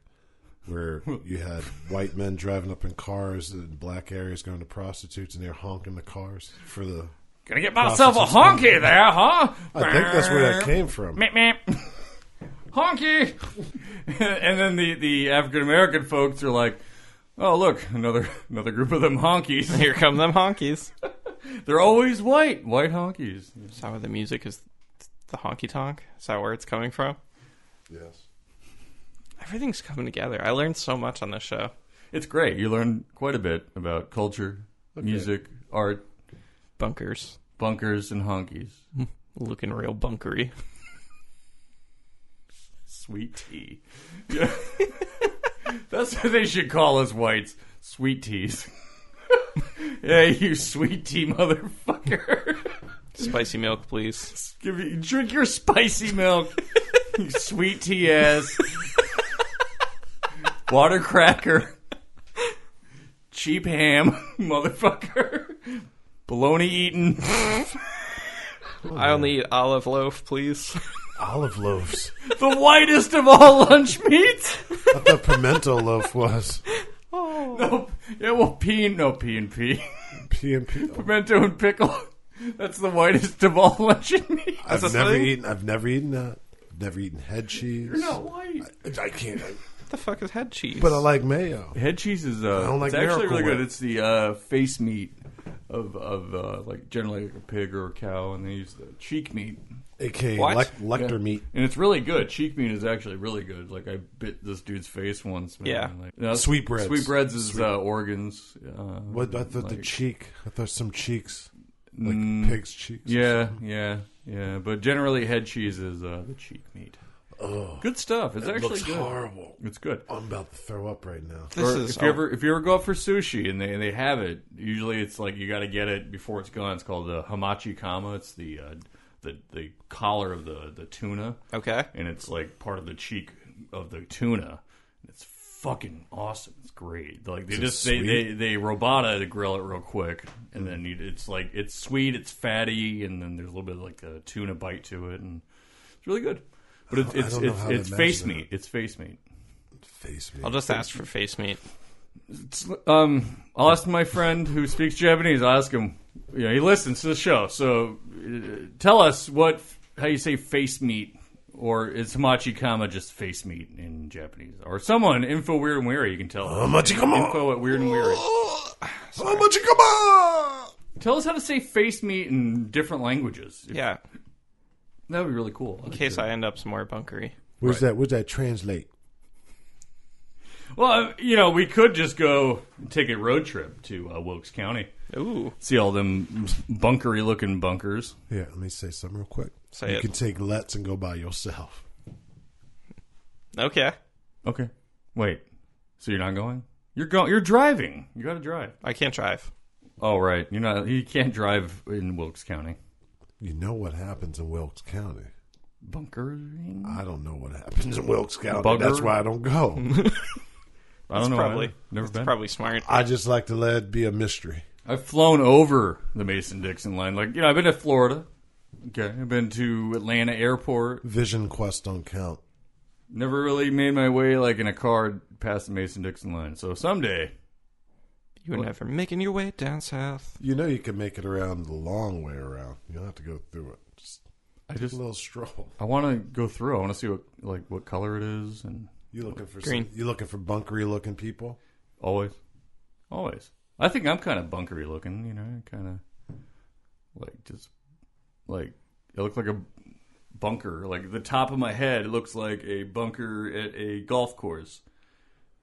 Where you had white men driving up in cars in black areas going to prostitutes and they're honking the cars for the... Gonna get myself a honky there, huh? I think that's where that came from. Meep, meep. Honky! And then the African-American folks are like, oh, look, another group of them honkies. Here come them honkies. They're always white honkies. Is that where the music is the honky tonk? Is that where it's coming from? Yes. Everything's coming together. I learned so much on this show. It's great. You learn quite a bit about culture, music, art, Bunkers. bunkers, and honkies. Looking real bunkery. Sweet tea. Yeah. That's what they should call us whites. Sweet teas. Hey, you sweet tea motherfucker. Spicy milk, please. Drink your spicy milk. You sweet tea ass. Water cracker. Cheap ham, motherfucker. Bologna eating. I only eat olive loaf, please. Olive loaves. The whitest of all lunch meats. I thought pimento loaf was. No, yeah, well, P and P. P&P. Pimento and pickle. That's the whitest of all luncheon meat. I've That's a never thing? eaten that. I've never eaten head cheese. You're not white. I can't. What the fuck is head cheese? But I like mayo. Head cheese is I don't like it's actually Miracle really good. Whip. It's the face meat of like generally like a pig or a cow, and they use the cheek meat. AKA What? lector Yeah. meat. And it's really good. Cheek meat is actually really good. Like I bit this dude's face once. Man. Yeah. Like, no, Sweetbreads. Sweetbreads is organs. What I thought the like- cheek. I thought some cheeks, like Mm, pig's cheeks. or Yeah, something. yeah. But generally, head cheese is the cheek meat. Oh, Good stuff. It's it actually looks good. horrible. It's good. I'm about to throw up right now. This Or is if you ever go out for sushi and they have it, usually it's like you got to get it before it's gone. It's called the hamachi kama. It's the collar of the tuna, okay. and it's like part of the cheek of the tuna. It's fucking awesome. It's great. Like they Is it just sweet? they robota to grill it real quick, and then it's like it's sweet, it's fatty, and then there's a little bit of like a tuna bite to it, and it's really good. But I don't know how to it's face imagine meat. It's face meat. Face meat. I'll just ask for face meat. I'll ask my friend who speaks Japanese. I'll ask him. He listens to the show. So tell us how you say face meat, or is hamachi kama just face meat in Japanese? Or someone info weird and weary. You can tell us. Hamachi kama. Info at weird and weary. Hamachi kama. Tell us how to say face meat in different languages. Yeah, That would be really cool. in case I end up somewhere bunkery. Where's that? Where's that translate? Well, we could just go take a road trip to Wilkes County. Ooh, See all them bunkery looking bunkers. Yeah, let me say something real quick. Say you it. can take Let's and go by yourself. okay. Okay. Wait. So you're not going? You're driving. You got to drive. I can't drive. Oh, right. You can't drive in Wilkes County. You know what happens in Wilkes County? Bunkering? I don't know what happens in Wilkes County. Bugger? That's why I don't go. I don't know. Probably. Never It's been. probably smart. I just like to let it be a mystery. I've flown over the Mason-Dixon line. Like, I've been to Florida. Okay. I've been to Atlanta Airport. Vision Quest don't count. Never really made my way, like, in a car past the Mason-Dixon line. So someday. You were never making your way down south. You know you can make it around the long way around. You don't have to go through it. Just I take just a little stroll. I want to go through. I want to see what color it is, and You looking for Green. you looking for bunkery looking people? always. I think I'm kind of bunkery looking. Kind of like just like I look like bunker. Like the top of my head looks like a bunker at a golf course.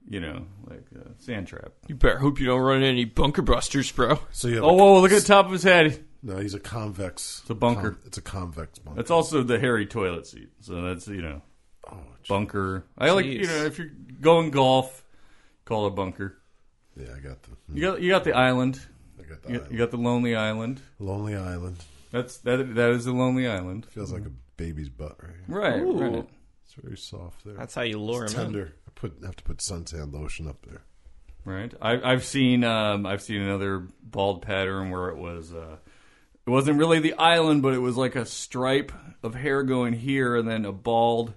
You know, like a sand trap. You better hope you don't run into any bunker busters, bro. So you have Whoa, look at the top of his head. no, he's a convex. It's a bunker. It's a convex bunker. That's also the hairy toilet seat. So that's, you know, bunker. I like, you know, if you're going golf, call it a bunker. Yeah, I got the. You got the island. I got the island. You got the lonely island. Lonely Island. That is a lonely island. Feels like a baby's butt right here. Right, right. It's very soft there. That's how you lure It's him tender. I have to put suntan lotion up there. Right. I've seen another bald pattern where it wasn't really the island, but it was like a stripe of hair going here, and then a bald,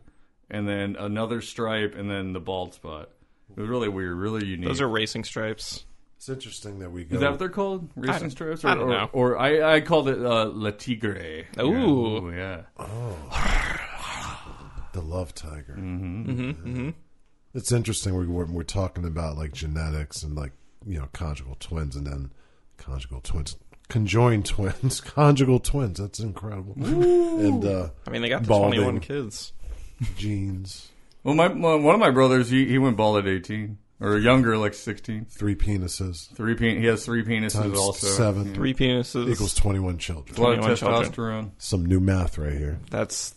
and then another stripe, and then the bald spot. It was really weird, really unique. Those are racing stripes. It's interesting that we go. Is that what they're called? Racing stripes? I don't know. Or I called it Le Tigre. Ooh. Yeah. the love tiger? Mm-hmm. It's interesting when we're talking about like genetics and like, you know, conjugal twins, and then conjugal twins, conjoined twins, conjugal twins. That's incredible. And I mean, they got the balding. 21 kids. Genes. Well, one of my brothers, he went bald at 18. Or younger, like 16. 3 penises. He has 3 penises Times also. 7. Yeah. 3 penises. Equals 21 children. A lot of 21 children. testosterone. Some new math right here. This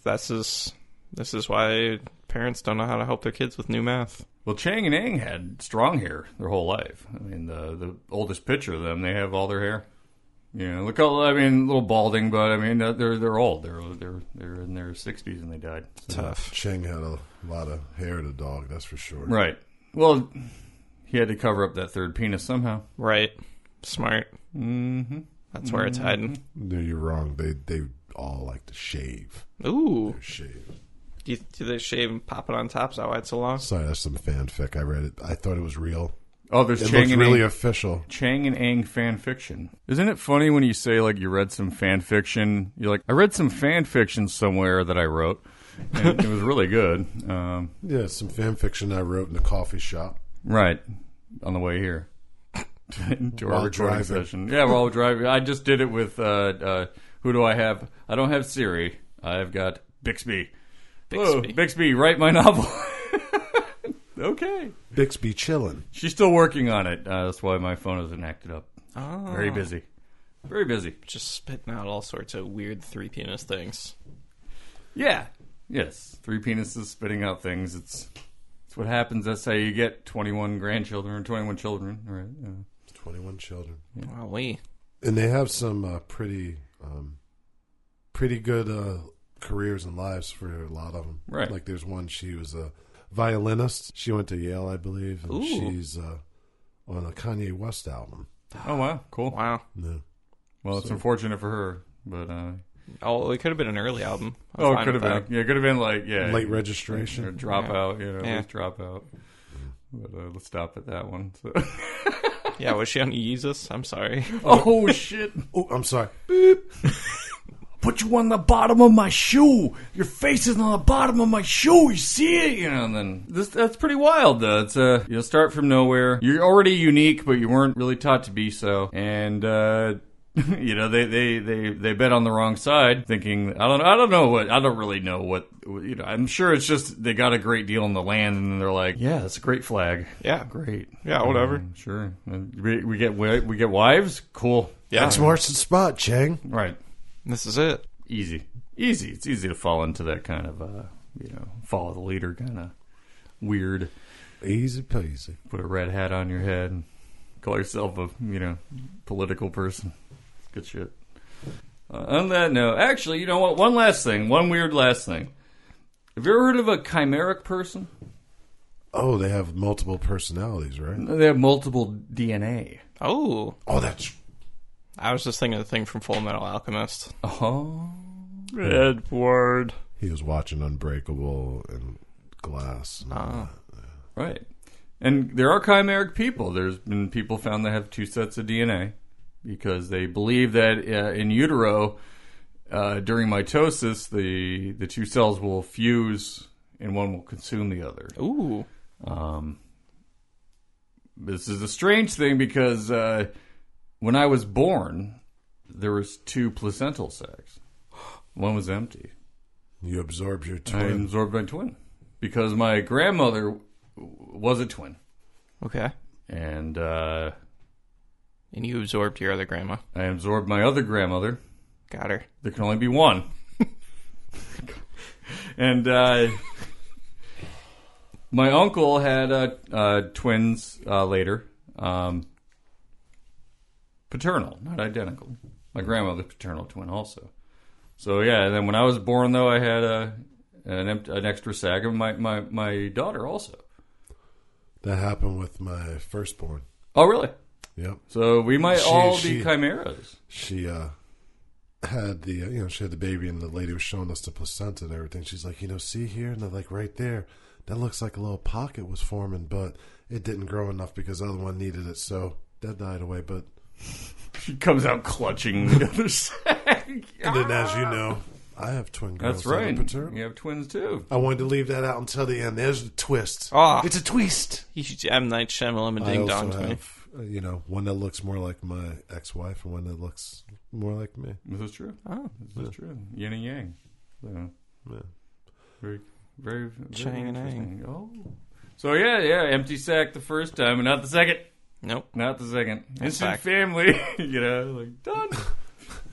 is why parents don't know how to help their kids with new math. Well, Chang and Eng had strong hair their whole life. I mean, the oldest picture of them, they have all their hair. You know, a little balding, but I mean, they're old. They're in their 60s and they died. So. Tough. Cheng had a lot of hair to dog, that's for sure. Right. Well, he had to cover up that third penis somehow. Right. Smart. Mm-hmm. That's where it's hiding. No, you're wrong. They all like to shave. Ooh. They shave. Do they shave and pop it on top? Is that why it's so long? Sorry, that's some fanfic. I read it. I thought it was real. Oh, there's It Chang looks and really Eng. official. Chang and Eng fan fiction. Isn't it funny when you say like you read some fan fiction? You're like, I read some fan fiction somewhere that I wrote, and it was really good. Yeah, some fan fiction I wrote in a coffee shop. Right, on the way here to our While recording driving. session. Yeah, while driving. I just did it with who do I have? I don't have Siri. I've got Bixby. Whoa, Bixby, write my novel. Okay. Bixby chillin'. She's still working on it. That's why my phone isn't acted up. Oh. Very busy. Very busy. Just spitting out all sorts of weird 3 penis things. Yeah. Yes. 3 penises spitting out things. It's what happens. That's how you get 21 grandchildren or 21 children. Right. Yeah. 21 children. Yeah. Wow, And they have some pretty good careers and lives for a lot of them. Right. Like there's one, she was a violinist. She went to Yale, I believe. And Ooh. she's on a Kanye West album. Oh, wow. Cool. Wow. Yeah. Well, it's unfortunate for her, but... Oh, it could have been an early album. it could have been. Yeah, it could have been like, Late registration. Or dropout, you know, Yeah. just dropout. But let's stop at that one. So. Yeah, was she on Yeezus? I'm sorry. Oh, shit. Oh, I'm sorry. Put you on the bottom of my shoe. Your face is on the bottom of my shoe. You see it? You know, and then that's pretty wild, though. It's you start from nowhere. You're already unique, but you weren't really taught to be so. And you know, they bet on the wrong side, thinking I don't really know what, you know. I'm sure it's just they got a great deal in the land, and then they're like, yeah, that's a great flag. Yeah. Great. Yeah, whatever. Sure. And we get wives. Cool. Yeah. X marks the spot, Chang. Right. This is it. Easy. It's easy to fall into that kind of, you know, follow the leader kind of weird. Easy peasy. Put a red hat on your head and call yourself a, you know, political person. Good shit. On that note, actually, you know what? One weird last thing. Have you ever heard of a chimeric person? Oh, they have multiple personalities, right? They have multiple DNA. Oh. Oh, that's... I was just thinking of the thing from Full Metal Alchemist. Oh. Edward. He was watching Unbreakable and Glass. And all that. Right. And there are chimeric people. There's been people found that have 2 sets of DNA because they believe that in utero, during mitosis, the 2 cells will fuse and one will consume the other. Ooh. This is a strange thing because when I was born, there was 2 placental sacs. One was empty. You absorbed your I twin. absorbed my twin because my grandmother was a twin, Okay. and And you absorbed your other grandma. I absorbed my other grandmother. Got her. There can only be one. And my uncle had twins later. Paternal, not identical. My grandmother's paternal twin also. So yeah, and then when I was born, though, I had an extra sac of my daughter also. That happened with my firstborn. Oh, really? Yep. So we might all be chimeras. She had the she had the baby, and the lady was showing us the placenta and everything. She's like, see here, and they're like right there. That looks like a little pocket was forming, but it didn't grow enough because the other one needed it, so that died away. But She comes out clutching the other sack. and then, as you know, I have twin girls. That's right. that are paternal. You have twins too. I wanted to leave that out until the end. There's the twist. Oh. It's a twist. You should M. Night Shyamalan and I Ding also Dong to me. have, one that looks more like my ex-wife and one that looks more like me. This is true. Oh. This is true. Yin and yang. So, Yeah. very, very, very Chang and interesting. Oh. So yeah, empty sack the first time, and not the second. Nope. Not the second. Instant sack. family. Done.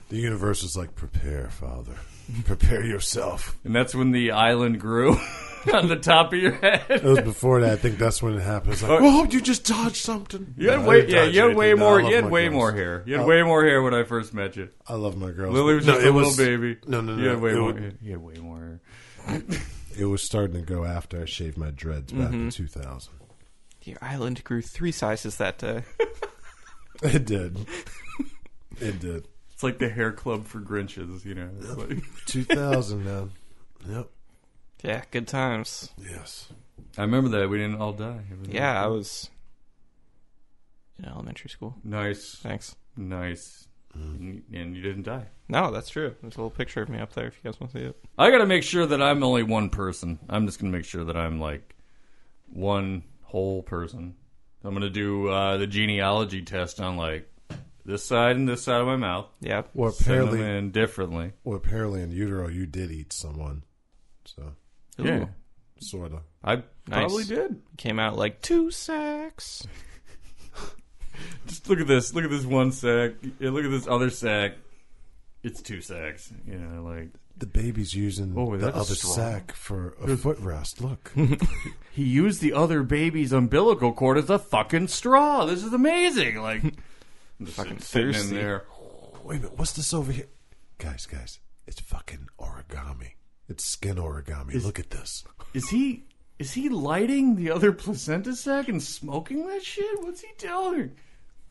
The universe is like, prepare, Father. Prepare yourself. And that's when the island grew on the top of your head. It was before that. I think that's when it happened. It's like, oh, you just dodged something. You had No, I way, didn't yeah, dodge you had way anything. No, I more. love You had my way girls. more hair. You had way more hair when I first met you. I love my girls. Lily was just a little baby. No. You had way more. You had way more hair. It was starting to go after I shaved my dreads back in 2000. Your island grew 3 sizes that day. It did. It did. It's like the hair club for Grinches, It's like, 2000, man. Yep. Yeah, good times. Yes. I remember that. We didn't all die. It was Yeah, I was in elementary school. nice. Thanks. Nice. And you didn't die. No, that's true. There's a little picture of me up there if you guys want to see it. I got to make sure that I'm only one person. I'm just going to make sure that I'm like one whole person. I'm going to do the genealogy test on like this side and this side of my mouth. Yeah. Well, Send them apparently, in differently. in utero, you did eat someone. So, Ooh. Yeah. sort of. I probably did. Came out like 2 sacks. Just look at this. Look at this one sack. Yeah, look at this other sack. It's 2 sacks. The baby's using Oh, the that's other strong. sack for a footrest. Look. He used the other baby's umbilical cord as a fucking straw. This is amazing. Like, I'm just Fucking sitting thirsty. in there. Wait a minute. What's this over here? Guys. It's fucking origami. It's skin origami. Look at this. Is he lighting the other placenta sack and smoking that shit? What's he doing?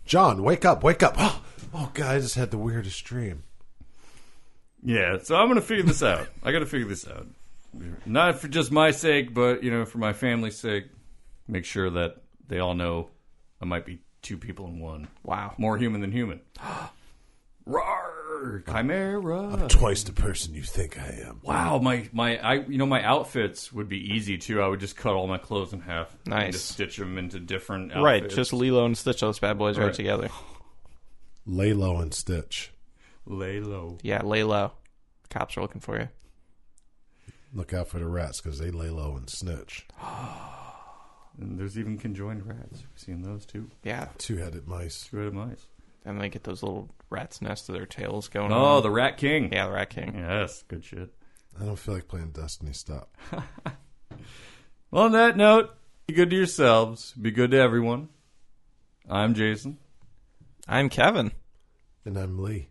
John, wake up. Oh, God, I just had the weirdest dream. Yeah, so I'm gonna figure this out. I gotta figure this out. Not for just my sake, but for my family's sake. Make sure that they all know I might be 2 people in one. Wow. More human than human. Roar! Chimera. I'm twice the person you think I am. Wow, my outfits would be easy too. I would just cut all my clothes in half. Nice. And just stitch them into different outfits. Right, just Lilo and Stitch those bad boys right Right. together. Lay low and Stitch. lay low. Yeah, lay low. Cops are looking for you. Look out for the rats because they lay low and snitch. And there's even conjoined rats. We've seen those too. Yeah, 2-headed mice. 2-headed mice. and they get those little rat's nest of their tails going Oh, on. the Rat King. Yeah, the Rat King. Yes, good shit. I don't feel like playing Destiny. Stop. Well, on that note, be good to yourselves. Be good to everyone. I'm Jason. I'm Kevin. And I'm Lee.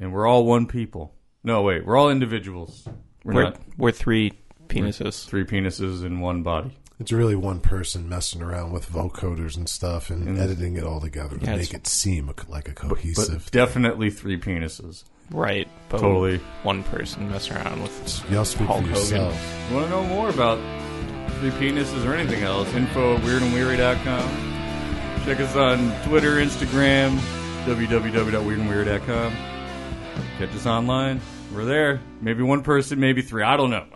And we're all one people. No, wait. We're all individuals. We're 3 penises. 3 penises in one body. It's really one person messing around with vocoders and stuff and editing it all together to make it seem like a cohesive But definitely 3 penises. Right. But Totally. one person messing around with Y'all speak Hulk for Hogan. yourselves. You want to know more about 3 penises or anything else? Info at weirdandweary.com. Check us on Twitter, Instagram, www.weirdandweary.com. Catch us online. We're there. Maybe one person, maybe 3. I don't know.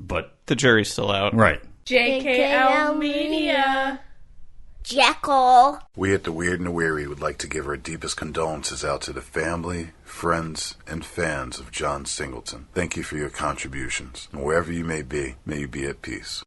But the jury's still out. right. JKL Media. Jekyll. We at the Weird and the Weary would like to give our deepest condolences out to the family, friends, and fans of John Singleton. Thank you for your contributions. And wherever you may be at peace.